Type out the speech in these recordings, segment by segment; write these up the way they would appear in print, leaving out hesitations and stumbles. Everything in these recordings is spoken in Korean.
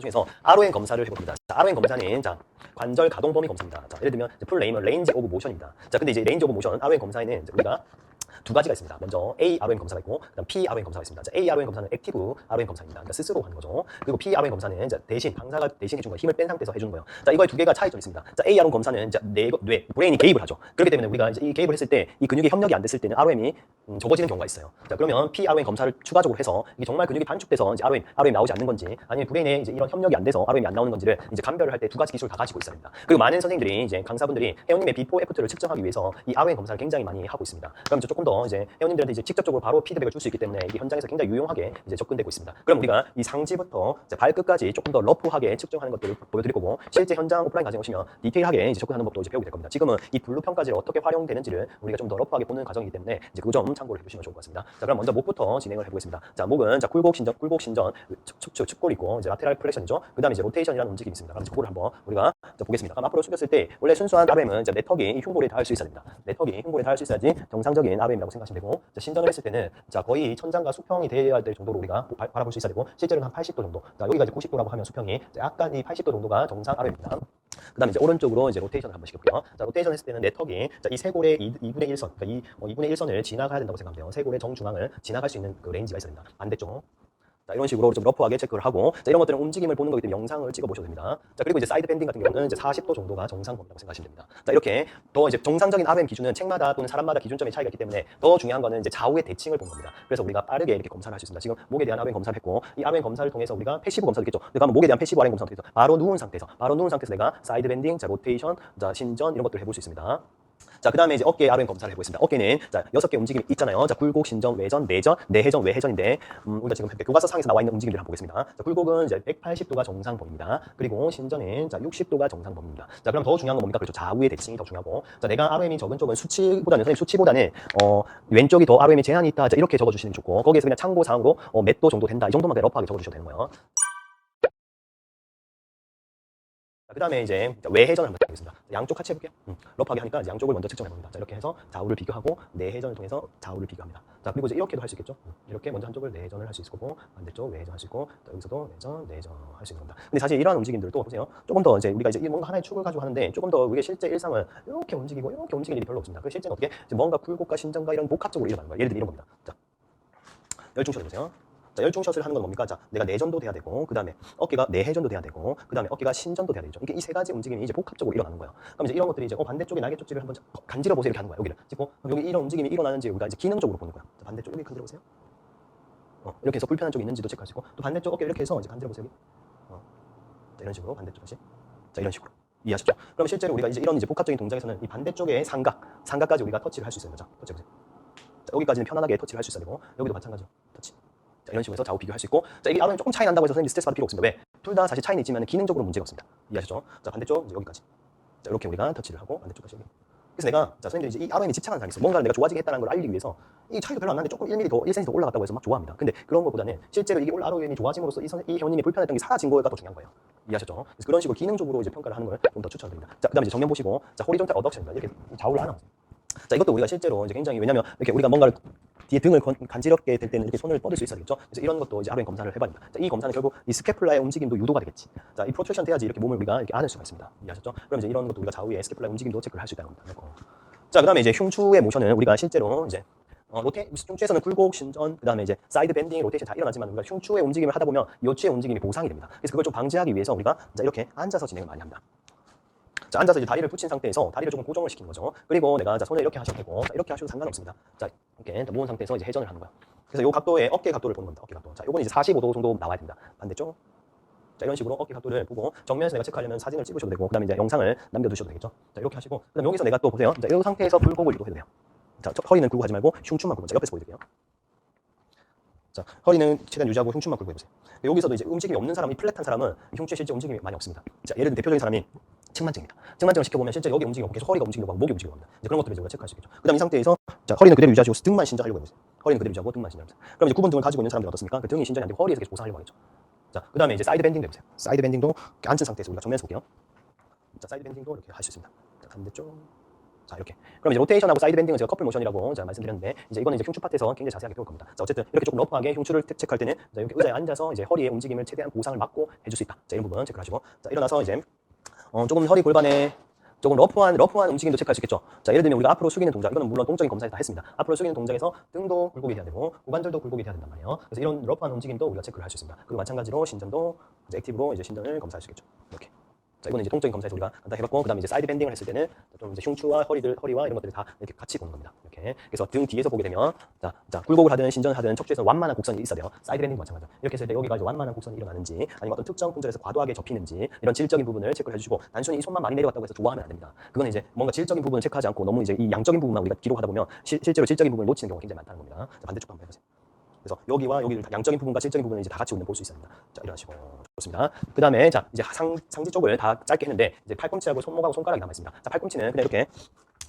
중에서 ROM 검사를 해봅니다. 자, ROM 검사는 자, 관절 가동 범위 검사입니다. 자, 예를 들면 풀 네임은 레인지 오브 모션입니다. 자, 근데 이제 레인지 오브 모션 ROM 검사에는 이제 우리가 두 가지가 있습니다. 먼저 A ROM 검사가 있고, 그다음 P ROM 검사가 있습니다. 자, A ROM 검사는 액티브 ROM 검사입니다. 그러니까 스스로 하는 거죠. 그리고 P ROM 검사는 이제 대신 강사가 대신 해준 거예요. 힘을 뺀 상태에서 해주는 거예요. 자, 이거의 두 개가 차이점이 있습니다. 자, A ROM 검사는 이제 뇌, 브레인이 개입을 하죠. 그렇기 때문에 우리가 이제 이 개입을 했을 때 이 근육이 협력이 안 됐을 때는 ROM이 적어지는 경우가 있어요. 자, 그러면 P ROM 검사를 추가적으로 해서 이게 정말 근육이 단축돼서 이제 ROM 나오지 않는 건지, 아니면 브레인에 이제 이런 협력이 안 돼서 ROM이 안 나오는 건지를 이제 감별을 할 때 두 가지 기술을 다 가지고 있어야 됩니다. 그리고 많은 선생님들이 이제 강사분들이 회원님의 비포 애프터를 측정하기 위해서 이 ROM 검사를 굉장히 많이 하고 있습니다. 그럼 이제 조금 더 이제 회원님들한테 이제 직접적으로 바로 피드백을 줄 수 있기 때문에 이게 현장에서 굉장히 유용하게 이제 접근되고 있습니다. 그럼 우리가 이 상지부터 이제 발끝까지 조금 더 러프하게 측정하는 것들을 보여드릴 거고, 실제 현장 오프라인 과정에 오시면 디테일하게 이제 접근하는 법도 이제 배우게 될 겁니다. 지금은 이 블루 평가지를 어떻게 활용되는지를 우리가 좀 더 러프하게 보는 과정이기 때문에 이제 그 점 참고를 해주시면 좋을 것 같습니다. 자, 그럼 먼저 목부터 진행을 해보겠습니다. 자, 목은 자 굴곡 신전, 측골 있고 이제 라테랄 플렉션이죠. 그다음에 이제 로테이션이라는 움직임이 있습니다. 그럼 이제 그거를 한번 우리가 보겠습니다. 그럼 앞으로 숙였을 때 원래 순수한 ROM은 이제 내턱이 흉골에 닿을 수 있어야 됩니다. 내턱이 흉골에 닿을 수 있어야지 정상적인 ROM이라고 생각하시면 되고, 자, 신전을 했을 때는 자 거의 천장과 수평이 돼야 될 정도로 우리가 바라볼 수 있어야 되고, 실제로는 한 80도 정도. 자, 여기가 이제 90도라고 하면 수평이 약간 이 80도 정도가 정상 ROM입니다. 그다음에 이제 오른쪽으로 이제 로테이션을 한번 시켜볼게요. 자, 로테이션 했을 때는 내 턱이 자, 이 쇄골의 2분의 1선, 그러니까 이 2분의 1선을 지나가야 된다고 생각하면 돼요. 쇄골의 정중앙을 지나갈 수 있는 그 레인지가 있어야 됩니다. 반대쪽. 자, 이런 식으로 좀 러프하게 체크를 하고, 자, 이런 것들은 움직임을 보는 거기 때문에 영상을 찍어 보셔도 됩니다. 자, 그리고 이제 사이드 밴딩 같은 경우는 이제 40도 정도가 정상 범위라고 생각하시면 됩니다. 자, 이렇게 더 이제 정상적인 RM 기준은 책마다 또는 사람마다 기준점의 차이가 있기 때문에 더 중요한 거는 이제 좌우의 대칭을 보는 겁니다. 그래서 우리가 빠르게 이렇게 검사를 할 수 있습니다. 지금 목에 대한 RM 검사를 했고, 이 RM 검사를 통해서 우리가 패시브 검사도 있겠죠. 그러니까 목에 대한 패시브 RM 검사도 있죠. 바로 누운 상태에서 내가 사이드 밴딩, 자, 로테이션, 자, 신전 이런 것들을 해볼 수 있습니다. 자, 그 다음에 이제 어깨 RM 검사를 해보겠습니다. 어깨는 자 6개 움직임이 있잖아요. 자, 굴곡, 신전, 외전, 내전, 내회전, 외회전인데 우리가 지금 교과서 상에서 나와 있는 움직임들을 한번 보겠습니다. 자, 굴곡은 이제 180도가 정상 범위입니다. 그리고 신전은 자 60도가 정상 범위입니다. 자, 그럼 더 중요한 건 뭡니까? 그렇죠. 좌우의 대칭이 더 중요하고, 자, 내가 ROM이 적은 쪽은 수치보다는 왼쪽이 더 ROM이 제한이 있다. 자, 이렇게 적어주시는 게 좋고, 거기에서 그냥 참고 사항으로 몇 도 정도 된다. 이 정도만 그냥 러프하게 적어주셔도 되는 거예요. 그 다음에 이제 외회전을 한번 해보겠습니다. 양쪽 같이 해볼게요. 러프하게 하니까 양쪽을 먼저 측정해봅니다. 자, 이렇게 해서 좌우를 비교하고 내회전을 통해서 좌우를 비교합니다. 자, 그리고 이제 이렇게도 할 수 있겠죠. 이렇게 먼저 한쪽을 내회전을 할 수 있을 거고, 반대쪽 외회전 할 수 있고, 또 여기서도 내전 할 수 있는 겁니다. 근데 사실 이러한 움직임들도 보세요. 조금 더 이제 우리가 이제 뭔가 하나의 축을 가지고 하는데 조금 더 우리가 실제 일상을 이렇게 움직이고 이렇게 움직이는 일이 별로 없습니다. 그 실제는 어떻게 뭔가 굴곡과 신전과 이런 복합적으로 일어나는 거예요. 예를 들면 이런 겁니다. 자, 열중샷 해보세요. 자, 열중샷을 하는 건 뭡니까? 자, 내가 내전도 돼야 되고, 그 다음에 어깨가 내회전도 돼야 되고, 그 다음에 어깨가 신전도 돼야 되죠. 이게 이 세 가지 움직임이 이제 복합적으로 일어나는 거예요. 그럼 이제 이런 것들이 이제 반대쪽의 날개 쪽지를 한번 간지러 보세요 이렇게 하는 거예요. 여기를 짚고 여기 이런 움직임이 일어나는지 우리가 이제 기능적으로 보는 거야. 자, 반대쪽 여기 간지러 보세요. 이렇게 해서 불편한 쪽이 있는지도 체크할 수 있고, 또 반대쪽 어깨 이렇게 해서 이제 간지러 보세요 여기. 자, 이런 식으로 반대쪽 다시. 자, 이런 식으로. 이해하셨죠? 그럼 실제로 우리가 이제 이런 이제 복합적인 동작에서는 이 반대쪽의 삼각까지 우리가 터치를 할 수 있어요. 자, 터치 보세요. 자, 여기까지는 편안하게 터치를 할 수 있어야 되고, 여기도 마찬가지로 터치. 자, 이런 식으로 해서 좌우 비교할 수 있고, 자, 이게 ROM이 조금 차이 난다고 해서 선생님이 스트레스 받을 필요 없습니다. 왜? 둘 다 사실 차이는 있지만 기능적으로 문제가 없습니다. 이해하셨죠? 자, 반대쪽 이제 여기까지. 자, 이렇게 우리가 터치를 하고 반대쪽까지 여기. 그래서 내가 자, 선생님들이 이제 이 ROM이 집착하는 사람이 있어. 뭔가를 내가 좋아지게 했다는 걸 알리기 위해서 이 차이가 별로 안 나는데 조금 1mm 더 1cm 더 올라갔다고 해서 막 좋아합니다. 근데 그런 것보다는 실제로 이게 ROM이 좋아짐으로써 이 회원님이 불편했던 게 사라진 거가 더 중요한 거예요. 이해하셨죠? 그래서 그런 식으로 기능적으로 이제 평가를 하는 걸 좀 더 추천드립니다. 자, 그다음에 이제 정면 보시고, 자, 호리존탈 어덕션입니다. 이렇게 좌우를 안아보세요. 자, 이것도 우리가 실제로 이제 굉장히, 왜냐면 이렇게 우리가 뭔가를 뒤에 등을 간지럽게 될 때는 이렇게 손을 뻗을 수 있어야 되겠죠. 그래서 이런 것도 이제 ROM 검사를 해봐야 됩니다. 자, 이 검사는 결국 이 스캐플라의 움직임도 유도가 되겠지. 자, 이 프로트랙션 돼야지 이렇게 몸을 우리가 이렇게 안을 수가 있습니다. 이해하셨죠? 그럼 이제 이런 것도 우리가 좌우의 스캐플라의 움직임도 체크를 할 수 있다는 겁니다. 자, 그다음에 이제 흉추의 모션은 우리가 실제로 이제 흉추에서는 굴곡, 신전, 그다음에 이제 사이드 밴딩, 로테이션 다 일어나지만 우리가 흉추의 움직임을 하다 보면 요추의 움직임이 보상이 됩니다. 그래서 그걸 좀 방지하기 위해서 우리가 자, 이렇게 앉아서 진행을 많이 합니다. 자, 앉아서 이제 다리를 붙인 상태에서 다리를 조금 고정을 시키는 거죠. 그리고 내가 자, 손을 이렇게 하셔도 되고, 자, 이렇게 하셔도 상관없습니다. 자, 이렇게 모은 상태에서 이제 회전을 하는 거야. 그래서 이 각도의 어깨 각도를 보는 겁니다. 어깨 각도. 자, 요건 이제 45도 정도 나와야 됩니다. 반대쪽. 자, 이런 식으로 어깨 각도를 보고 정면에서 내가 체크하려면 사진을 찍으셔도 되고, 그다음에 이제 영상을 남겨두셔도 되겠죠. 자, 이렇게 하시고, 그다음 여기서 내가 또 보세요. 자, 이 상태에서 굴곡을 유도해도 돼요. 자, 허리는 굴고 하지 말고 흉추만 굴고. 자, 옆에서 보여드릴게요. 자, 허리는 최대한 유지하고 흉추만 굴고 해보세요. 여기서도 이제 움직임이 없는 사람이, 플랫한 사람은 흉추에 실제 움직임이 많이 없습니다. 자, 예를 들면 대표적인 사람이 측만증입니다. 측만증을 시켜보면 실제 여기 움직이고 계속 허리가 움직이려고 하고 목이 움직이려고 합니다. 이제 그런 것들을 이제 우리가 체크할 수 있겠죠. 그 다음 이 상태에서 자, 허리는 그대로 유지하시고 등만 신전하려고 해보세요. 허리는 그대로 유지하고 등만 신전하면서. 그럼 이제 굽은 등을 가지고 있는 사람들은 어떻습니까? 그 등이 신전이 안 되고 허리에서 계속 보상하려고 하겠죠. 자, 그 다음에 이제 사이드 밴딩도 해보세요. 사이드 밴딩도 앉은 상태에서 우리가 정면에서 볼게요. 자, 사이드 밴딩도 이렇게 할 수 있습니다. 자, 반대쪽. 자, 이렇게. 그럼 이제 로테이션하고 사이드 밴딩은 제가 커플 모션이라고 제가 말씀드렸는데, 이제 이거는 이제 흉추 파트에서 굉장히 자세하게 배울 겁니다. 자, 어쨌든 이렇게 조금 러프하게 흉추를 체크할 때는 자, 이렇게 의자에 앉아서 이제 허리의 움직임을 최대한 보상을 막고 해줄 수 있다. 자, 이런 부분 체크하시고, 자, 일어나서 이제 조금 허리 골반에 조금 러프한 움직임도 체크할 수 있겠죠. 자, 예를 들면 우리가 앞으로 숙이는 동작, 이거는 물론 동적인 검사에서 다 했습니다. 앞으로 숙이는 동작에서 등도 굴곡이 돼야 되고 고관절도 굴곡이 돼야 된단 말이에요. 그래서 이런 러프한 움직임도 우리가 체크를 할 수 있습니다. 그리고 마찬가지로 신전도 이제 액티브로 이제 신전을 검사할 수 있겠죠. 이렇게. 자, 이거는 이제 동적인 검사에서 우리가 간단히 해봤고, 그다음에 이제 사이드 밴딩을 했을 때는 좀 이제 흉추와 허리와 이런 것들이 다 이렇게 같이 보는 겁니다. 이렇게. 그래서 등 뒤에서 보게 되면 자, 굴곡을 하든 신전을 하든 척추에서 완만한 곡선이 있어야 돼요. 사이드 밴딩도 마찬가지죠. 이렇게 했을 때 여기가 이제 완만한 곡선이 일어나는지 아니면 어떤 특정 풍절에서 과도하게 접히는지 이런 질적인 부분을 체크를 해주시고, 단순히 이 손만 많이 내려갔다고 해서 좋아하면 안 됩니다. 그거는 이제 뭔가 질적인 부분을 체크하지 않고 너무 이제 이 양적인 부분만 우리가 기록하다 보면 실제로 질적인 부분을 놓치는 경우가 굉장히 많다는 겁니다. 자, 반대쪽도 한번 해보세요. 그래서 여기와 여기를 양적인 부분과 질적인 부분을 이제 다 같이 우리는 볼 수 있습니다. 자, 일어나시고. 좋습니다. 그 다음에 자, 이제 상지 쪽을 다 짧게 했는데 이제 팔꿈치하고 손목하고 손가락이 남아 있습니다. 자, 팔꿈치는 그냥 이렇게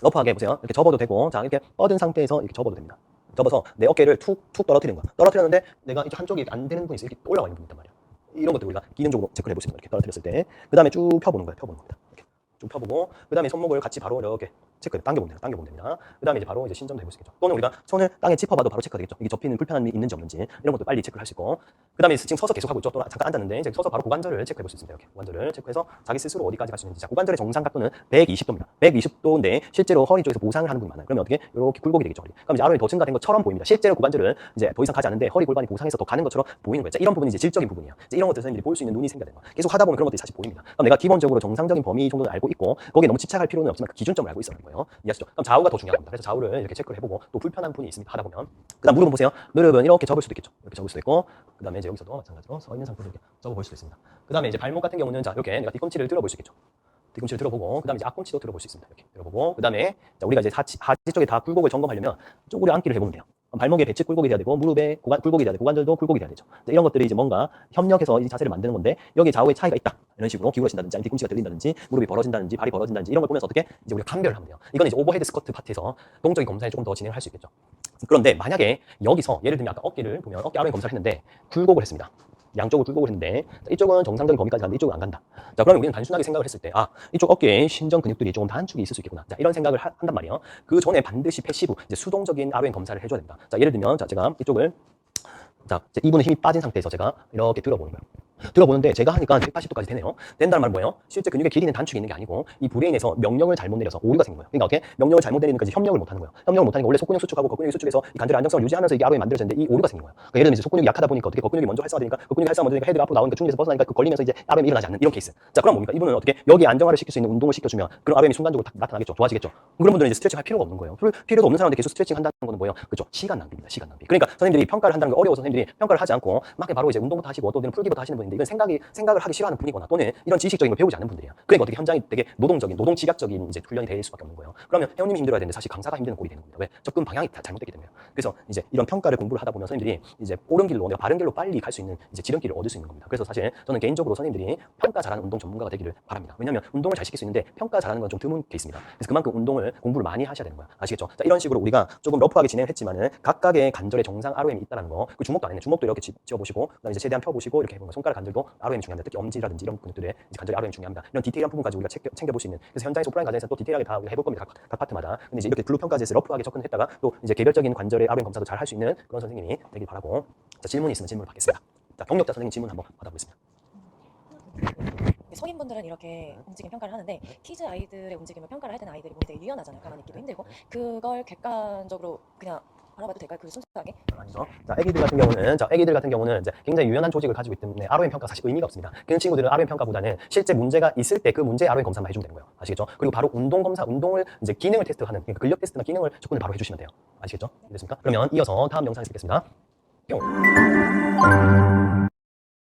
러프하게 해보세요. 이렇게 접어도 되고, 자, 이렇게 뻗은 상태에서 이렇게 접어도 됩니다. 접어서 내 어깨를 툭 떨어뜨리는 거야. 떨어뜨렸는데 내가 이쪽 한쪽이 안 되는 분이 있어. 이렇게 올라와 있는 분이 있단 말이야. 이런 것들 우리가 기능적으로 체크를 해볼 수 있는 거예요. 이렇게 떨어뜨렸을 때. 그 다음에 쭉 펴보는 거예요. 펴보는 겁니다. 이렇게 쭉 펴보고, 그 다음에 손목을 같이 바로 이렇게 체크, 당겨보면 됩니다. 그 다음에 이제 바로 이제 신전도 해볼 수 있겠죠. 또는 우리가 손을 땅에 짚어봐도 바로 체크가 되겠죠. 이게 접히는 불편함이 있는지 없는지 이런 것도 빨리 체크를 할 수 있고, 그 다음에 지금 서서 계속 하고 있죠. 또 잠깐 앉았는데 이제 서서 바로 고관절을 체크해 볼 수 있습니다. 이렇게 고관절을 체크해서 자기 스스로 어디까지 갈 수 있는지. 자, 고관절의 정상 각도는 120도입니다. 120도인데 실제로 허리 쪽에서 보상을 하는 분이 많아요. 그러면 어떻게 이렇게 굴곡이 되겠죠. 허리. 그럼 이제 아름이 더 증가된 것처럼 보입니다. 실제로 고관절은 이제 더 이상 가지 않는데 허리 골반이 보상해서 더 가는 것처럼 보이는 거예요. 자, 이런 부분이 이제 질적인 부분이에요. 이제 이런 것들 선생님들이 볼 수 있는 눈이 생겨야 되는 거예요. 계속 하다 보면 그런 것들이 사실 보입니다. 그럼 내가 기본적으로 정상적인 범위 정도는 알고 있고 거기에 너무 집착할 필요는 없지만 그 기준점을 알고 있어야 하는 거예요. 이해하시죠? 그럼 좌우가 더 중요한 겁니다. 그래서 좌우를 이렇게 체크를 해보고 또 불편한 분이 있습니다. 하다 보면 그다음 무릎 보세요. 무릎은 이렇게 접을 수도 있겠죠. 이렇게 접을 수도 있고, 그다음에 이제 여기서도 마찬가지로 서 있는 상태로 이렇게 접어볼 수도 있습니다. 그다음에 이제 발목 같은 경우는 자, 이렇게 내가 뒤꿈치를 들어볼 수 있겠죠. 뒤꿈치를 들어보고, 그다음에 이제 앞꿈치도 들어볼 수 있습니다. 이렇게 들어보고, 그다음에 자, 우리가 이제 하지 쪽에 다 굴곡을 점검하려면 쪼그려 앉기를 해보면 돼요. 발목에 배측 굴곡이 돼야 되고 무릎에 굴곡이 돼야 되고 고관절도 굴곡이 돼야 되죠. 이런 것들이 이제 뭔가 협력해서 이 자세를 만드는 건데 여기 좌우의 차이가 있다. 이런 식으로 기울어진다든지 아니면 뒤꿈치가 들린다든지 무릎이 벌어진다든지 발이 벌어진다든지 이런 걸 보면서 어떻게 이제 우리가 판별을 하면 돼요. 이건 이제 오버헤드 스쿼트 파트에서 동적인 검사에 조금 더 진행을 할 수 있겠죠. 그런데 만약에 여기서 예를 들면 아까 어깨를 보면 어깨 아래 검사를 했는데 굴곡을 했습니다. 양쪽을 굴곡을 했는데 이쪽은 정상적인 범위까지 갔는데 이쪽은 안 간다. 자, 그러면 우리는 단순하게 생각을 했을 때 이쪽 어깨에 신전 근육들이 조금 단축이 있을 수 있겠구나. 자, 이런 생각을 한단 말이에요. 그 전에 반드시 패시브 이제 수동적인 ROM 검사를 해줘야 된다. 자, 예를 들면 자, 제가 이쪽을 자, 이분은 힘이 빠진 상태에서 제가 이렇게 들어보는 거예요. 들어보는데 제가 하니까 180도까지 되네요. 된다는 말은 뭐예요? 실제 근육의 길이는 단축이 있는 게 아니고 이 브레인에서 명령을 잘못 내려서 오류가 생긴 거예요. 그러니까 어떻게? 명령을 잘못 내리니까 이제 협력을 못 하는 거예요. 협력을 못 하니까 원래 속근육 수축하고 겉근육 수축해서 이 관절의 안정성을 유지하면서 이게 ROM이 만들어졌는데 이 오류가 생긴 거예요. 그러니까 예를 들면 이제 속근육이 약하다 보니까 어떻게 겉근육이 먼저 활성화되니까 겉근육이 활성화 먼저 되니까 헤드가 앞으로 나오니까 중립에서 벗어나니까 그 걸리면서 이제 ROM이 일어나지 않는 이런 케이스. 자, 그럼 뭡니까? 이분은 어떻게 여기 안정화를 시킬 수 있는 운동을 시켜주면 그런 ROM이 순간적으로 나타나겠죠. 좋아지겠죠. 그런 분들은 이제 스트레칭 할 필요가 없는 거예요. 필요도 없는 사람한테 계속 스트레칭 한다는 거는 뭐예요? 그렇죠. 시간 낭비입니다. 시간 낭비. 그러니까 선생님들이 평가를 한다는 게 어려워서 선생님들이 평가를 하지 않고 막 바로 이제 운동부터 하시고 또 풀기부터 하시는 분인데 이건 생각을 하기 싫어하는 분이거나 또는 이런 지식적인 걸 배우지 않는 분들이에요. 그러니까 어떻게 현장이 되게 노동집약적인 이제 훈련이 될 수밖에 없는 거예요. 그러면 회원님이 힘들어야 되는데 사실 강사가 힘드는 꼴이 되는 겁니다. 왜? 접근 방향이 다 잘못됐기 때문에. 그래서 이제 이런 평가를 공부를 하다 보면 선생님들이 이제 옳은 길로 내가 바른 길로 빨리 갈 수 있는 이제 지름길을 얻을 수 있는 겁니다. 그래서 사실 저는 개인적으로 선생님들이 평가 잘하는 운동 전문가가 되기를 바랍니다. 왜냐하면 운동을 잘 시킬 수 있는데 평가 잘하는 건 좀 드문 케이스입니다. 그래서 그만큼 공부를 많이 하셔야 되는 거야. 아시겠죠? 자, 이런 식으로 우리가 조금 러프하게 진행했지만은 각각의 관절의 정상 ROM이 있다는 거. 그 주먹도 안 했네. 주먹도 이렇게 지어보시고 그다음에 이제 최대한 펴보시고 이렇게 해보면 손가락 관절도 ROM이 중요합니다. 특히 엄지라든지 이런 근육들의 관절의 ROM이 중요합니다. 이런 디테일한 부분까지 우리가 챙겨볼 수 있는. 그래서 현장에서 오프라인 과정에서 또 디테일하게 다 우리가 해볼 겁니다. 각 파트마다. 근데 이제 이렇게 블루 평가제에서 러프하게 접근했다가 또 이제 개별적인 관절의 ROM 검사도 잘 할 수 있는 그런 선생님이 되길 바라고. 자, 질문이 있으면 질문을 받겠습니다. 자, 경력자 선생님 질문 한번 받아보겠습니다. 성인분들은 이렇게 움직임 평가를 하는데 키즈 아이들의 움직임을 평가를 할 때는 아이들이 몸이 되게 유연하잖아요. 가만히 있기도 힘들고 그걸 객관적으로 그냥 알아봐도 될까요? 그 순수하게? 아니죠. 자, 애기들 같은 경우는 이제 굉장히 유연한 조직을 가지고 있기 때문에 ROM 평가 사실 의미가 없습니다. 그런 친구들은 ROM 평가보다는 실제 문제가 있을 때 그 문제의 ROM 검사만 해주면 되는 거예요. 아시겠죠? 그리고 바로 운동 검사, 운동을 이제 기능을 테스트하는 그러니까 근력 테스트나 기능을 접근을 바로 해주시면 돼요. 아시겠죠? 됐습니까? 그러면 이어서 다음 영상에서 뵙겠습니다. 뿅.